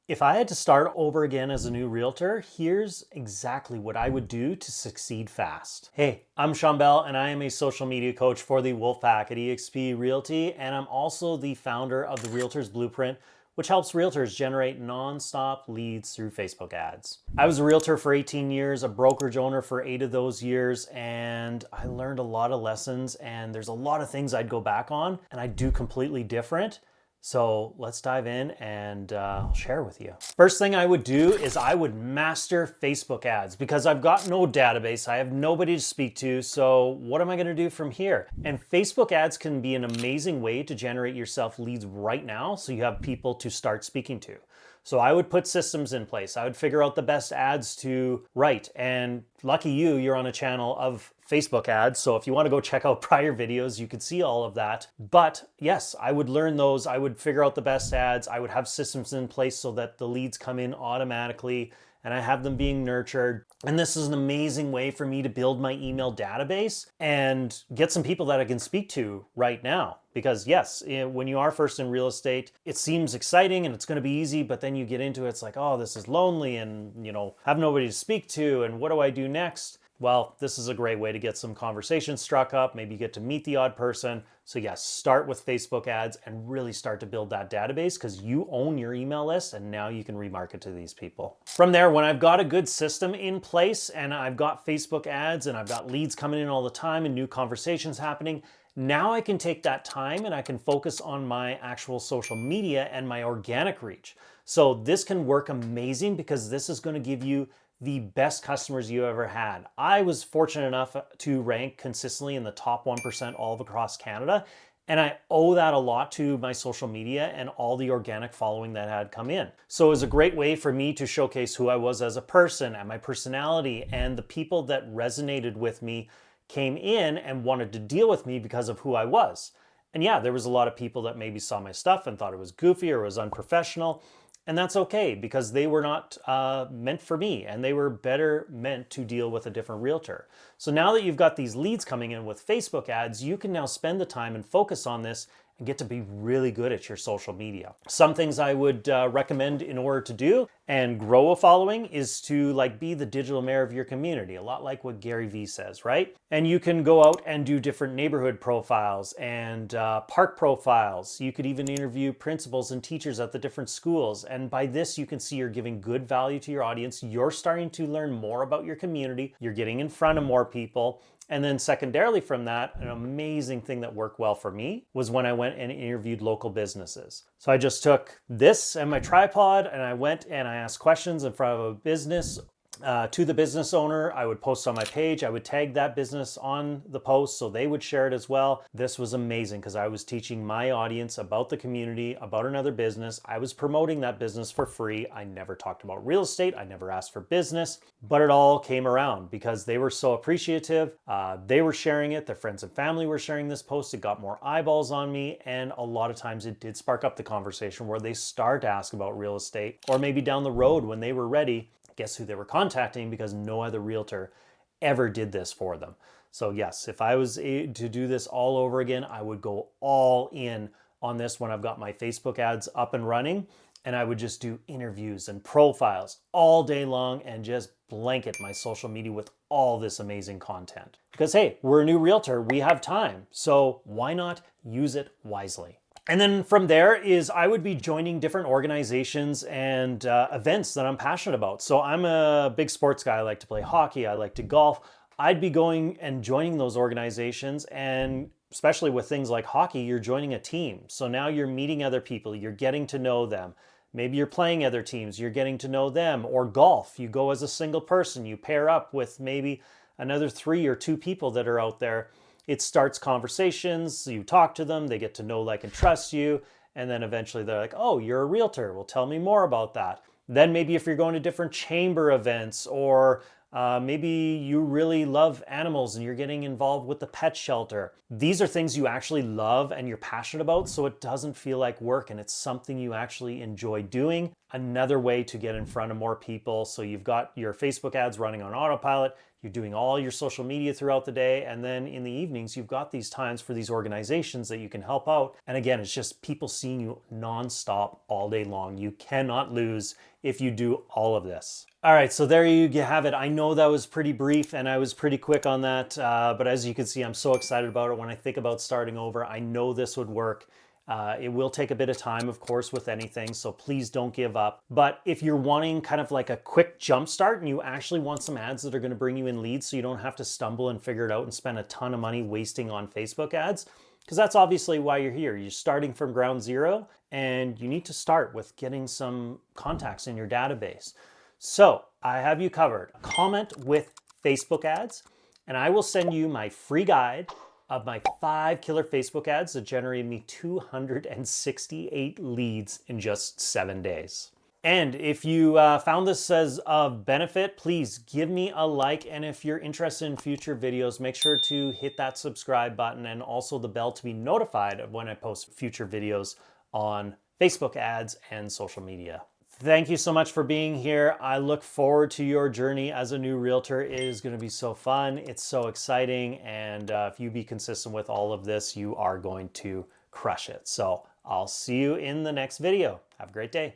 If I had to start over again as a new realtor, here's exactly what I would do to succeed fast. Hey, I'm Shawn Bell and I am a social media coach for the Wolfpack at eXp Realty, and I'm also the founder of the Realtors Blueprint, which helps realtors generate non-stop leads through Facebook ads. I was a realtor for 18 years, a brokerage owner for 8 of those years, and I learned a lot of lessons, and there's a lot of things I'd go back on and I'd do completely different. So let's dive in and I'll share with you. First thing I would do is I would master Facebook ads because I've got no database. I have nobody to speak to. So what am I going to do from here? And Facebook ads can be an amazing way to generate yourself leads right now so you have people to start speaking to. So I would put systems in place. I would figure out the best ads to write. And lucky you, you're on a channel of Facebook ads. So if you want to go check out prior videos, you can see all of that. But yes, I would learn those. I would figure out the best ads. I would have systems in place so that the leads come in automatically and I have them being nurtured. And this is an amazing way for me to build my email database and get some people that I can speak to right now. Because yes, when you are first in real estate, it seems exciting and it's going to be easy, but then you get into it, it's like, oh, this is lonely and, have nobody to speak to and what do I do next? Well, this is a great way to get some conversations struck up. Maybe you get to meet the odd person. So yes, start with Facebook ads and really start to build that database because you own your email list and now you can remarket to these people. From there, when I've got a good system in place and I've got Facebook ads and I've got leads coming in all the time and new conversations happening, now I can take that time and I can focus on my actual social media and my organic reach. So this can work amazing because this is going to give you the best customers you ever had. I was fortunate enough to rank consistently in the top 1% all across Canada. And I owe that a lot to my social media and all the organic following that had come in. So it was a great way for me to showcase who I was as a person and my personality, and the people that resonated with me came in and wanted to deal with me because of who I was. And yeah, there was a lot of people that maybe saw my stuff and thought it was goofy or it was unprofessional. And that's okay because they were not meant for me and they were better meant to deal with a different realtor. So now that you've got these leads coming in with Facebook ads, you can now spend the time and focus on this and get to be really good at your social media. Some things I would recommend in order to do and grow a following is to be the digital mayor of your community, a lot like what Gary Vee says, right? And you can go out and do different neighborhood profiles and park profiles. You could even interview principals and teachers at the different schools. And by this, you can see you're giving good value to your audience. You're starting to learn more about your community. You're getting in front of more people. And then secondarily from that, an amazing thing that worked well for me was when I went and interviewed local businesses. So I just took this and my tripod and I went and I asked questions in front of a business to the business owner. I would post on my page. I would tag that business on the post so they would share it as well. This was amazing because I was teaching my audience about the community, about another business. I was promoting that business for free. I never talked about real estate. I never asked for business, but it all came around because they were so appreciative. They were sharing it. Their friends and family were sharing this post. It got more eyeballs on me. And a lot of times it did spark up the conversation where they start to ask about real estate, or maybe down the road when they were ready, guess who they were contacting because no other realtor ever did this for them. So yes, if I was to do this all over again, I would go all in on this when I've got my Facebook ads up and running, and I would just do interviews and profiles all day long and just blanket my social media with all this amazing content. Because hey, we're a new realtor, we have time, so why not use it wisely? And then from there is I would be joining different organizations and events that I'm passionate about. So I'm a big sports guy. I like to play hockey. I like to golf. I'd be going and joining those organizations, and especially with things like hockey, you're joining a team. So now you're meeting other people. You're getting to know them. Maybe you're playing other teams. You're getting to know them. Or golf, you go as a single person. You pair up with maybe another 3 or 2 people that are out there. It starts conversations, you talk to them, they get to know, like, and trust you, and then eventually they're like, oh, you're a realtor, well, tell me more about that. Then maybe if you're going to different chamber events, or maybe you really love animals and you're getting involved with the pet shelter. These are things you actually love and you're passionate about, so it doesn't feel like work and it's something you actually enjoy doing. Another way to get in front of more people. So you've got your Facebook ads running on autopilot, you're doing all your social media throughout the day, and then in the evenings, you've got these times for these organizations that you can help out. And again, it's just people seeing you nonstop all day long. You cannot lose if you do all of this. All right, so there you have it. I know that was pretty brief and I was pretty quick on that, but as you can see, I'm so excited about it. When I think about starting over, I know this would work. It will take a bit of time, of course, with anything, so please don't give up. But if you're wanting kind of like a quick jump start and you actually want some ads that are going to bring you in leads so you don't have to stumble and figure it out and spend a ton of money wasting on Facebook ads, because that's obviously why you're here. You're starting from ground zero and you need to start with getting some contacts in your database. So I have you covered. Comment with Facebook ads, and I will send you my free guide of my 5 killer Facebook ads that generated me 268 leads in just 7 days. And if you found this as of benefit, please give me a like. And if you're interested in future videos, make sure to hit that subscribe button and also the bell to be notified of when I post future videos on Facebook ads and social media. Thank you so much for being here. I look forward to your journey as a new realtor. It is going to be so fun. It's so exciting. And if you be consistent with all of this, you are going to crush it. So I'll see you in the next video. Have a great day.